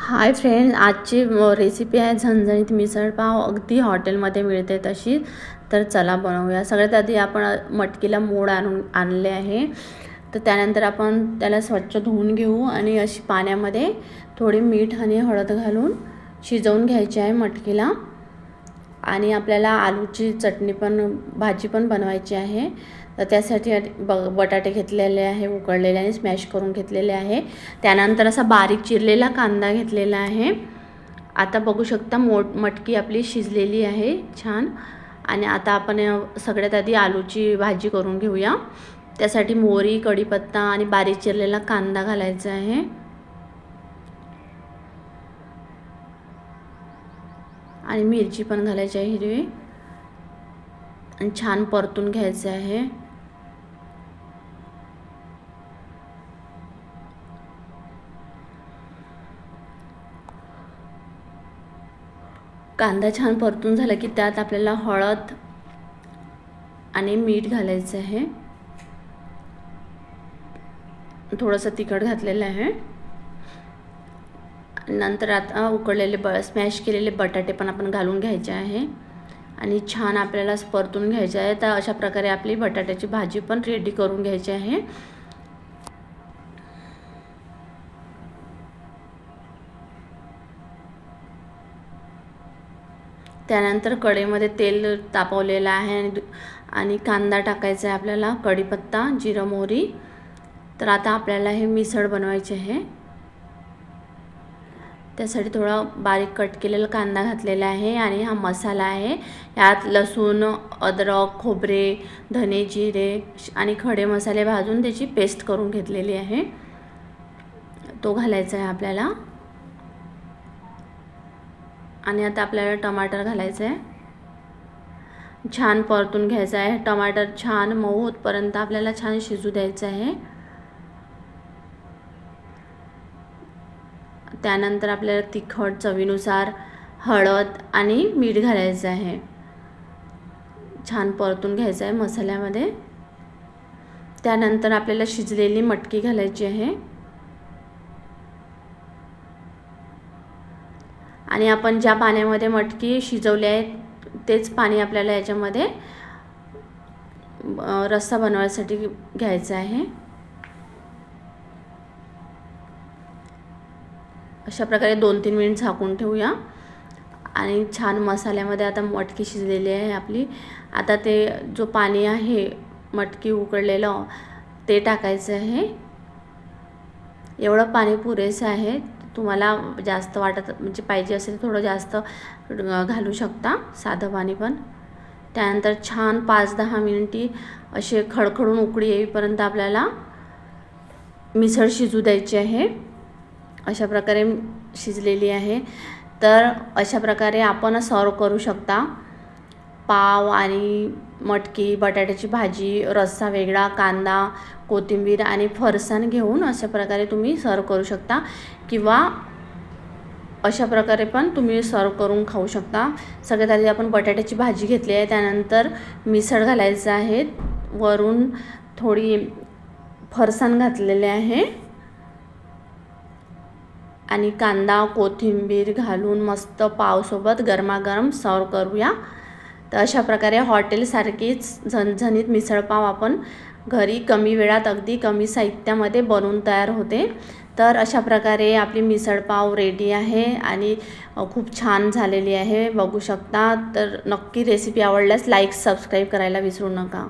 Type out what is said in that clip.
Hi friend, आजची recipe आहे झणझणीत मिसळपाव. अगदी हॉटेलमध्ये मिळते तशी. तर चला बनवूया. सगळ्यात आधी आपण मटकीला मोड आणले आहे. तर त्यानंतर आपण त्याला स्वच्छ धुवून घेऊ आणि अशी पाण्यामध्ये थोडी मीठ आणि हळद घालून शिजवून घ्यायची आहे मटकीला. आणि आपल्याला आलूची चटणी पण भाजी पण बनवायची आहे. तर त्यासाठी बटाटे घेतलेले आहे, उकळलेले आणि स्मॅश करून घेतलेले आहे. त्यानंतर असा बारीक चिरलेला कांदा घेतलेला आहे. आता बघू शकता मटकी आपली शिजलेली आहे छान. आणि आता आपण सगळ्यात आधी आलूची भाजी करून घेऊया. त्यासाठी मोहरी, कढीपत्ता आणि बारीक चिरलेला कांदा घालायचा आहे. आणि मिरची पण घालायची आहे हिरवी. आणि छान परतून घ्यायचं आहे. कांदा छान परतून झाला की त्यात आपल्याला हळद आणि मीठ घालायचं आहे. थोडंसं तिखट घातलेलं आहे. नंतर आता उकळलेले स्मॅश केलेले बटाटे पण आपण घालून घ्यायचे आहे. आणि छान आपल्याला परतून घ्यायचे आहे. तर अशा प्रकारे आपली बटाट्याची भाजी पण रेडी करून घ्यायची आहे. त्यानंतर कढईमध्ये तेल तापवलेलं आहे आणि कांदा टाकायचा आहे आपल्याला, कढीपत्ता, जिरं, मोहरी. तर आता आपल्याला हे मिसळ बनवायचे आहे. त्यासाठी थोडा बारीक कट केलेला कांदा घातलेला आहे. आणि हा मसाला आहे. यात लसूण, अद्रक, खोबरे, धने, जिरे आणि खडे मसाले भाजून त्याची पेस्ट करून घेतलेली आहे. तो घालायचा आहे आपल्याला. आणि आता आपल्याला टमाटर घालायचं आहे. छान परतून घ्यायचं आहे. टमाटर छान मऊ होतपर्यंत आपल्याला छान शिजू द्यायचं आहे. त्यानंतर आपल्याला तिखट, चवीनुसार हळद आणि मीठ घालायचं आहे. छान परतून घ्यायचं आहे मसाल्यामध्ये. त्यानंतर आपल्याला शिजलेली मटकी घालायची आहे. आणि आपण ज्या पाण्यामध्ये मटकी शिजवली आहे तेच पाणी आपल्याला याच्यामध्ये रस्सा बनवण्यासाठी घ्यायचा आहे. अशा प्रकारे 2-3 मिनिट झाकून ठेवूया. आणि छान मसाल्यामध्ये आता मटकी शिजलेली आहे आपली. आता ते जो पाणी आहे मटकी उकळलेलं ते टाकायचं आहे. एवढं पाणी पुरेसं आहे. तुम्हाला जास्त म्हणजे पाहिजे असेल थोडं जास्त घालू शकता, साधं पाणी पण. त्यानंतर छान 5-10 मिनिटे असे खडखडून उकळी येईपर्यंत आपल्याला मिसळ शिजू द्यायची आहे. अशा प्रकारे शिजलेली आहे. तर अशा प्रकारे आपण सर्व करू शकता. पाव आणि मटकी, बटाट्याची भाजी, रस्सा वेगळा, कांदा, कोथिंबीर आणि फरसाण घेऊन अशा प्रकारे तुम्ही सर्व करू शकता. किंवा अशा प्रकारे पण तुम्ही सर्व करून खाऊ शकता. सगळ्यात आधी आपण बटाट्याची भाजी घेतली आहे. त्यानंतर मिसळ घालायचं आहे. वरून थोडी फरसाण घातलेले आहे. आणि कांदा, कोथिंबीर घालून मस्त पावसोबत गरमागरम सर्व करूया. तर अशा प्रकारे हॉटेलसारखीच झणझणीत मिसळपाव आपण घरी कमी वेळात अगदी कमी साहित्यामध्ये बनवून तयार होते. तर अशा प्रकारे आपली मिसळपाव रेडी आहे आणि खूप छान झालेली आहे, बघू शकता. तर नक्की रेसिपी आवडल्यास लाईक, सबस्क्राईब करायला विसरू नका.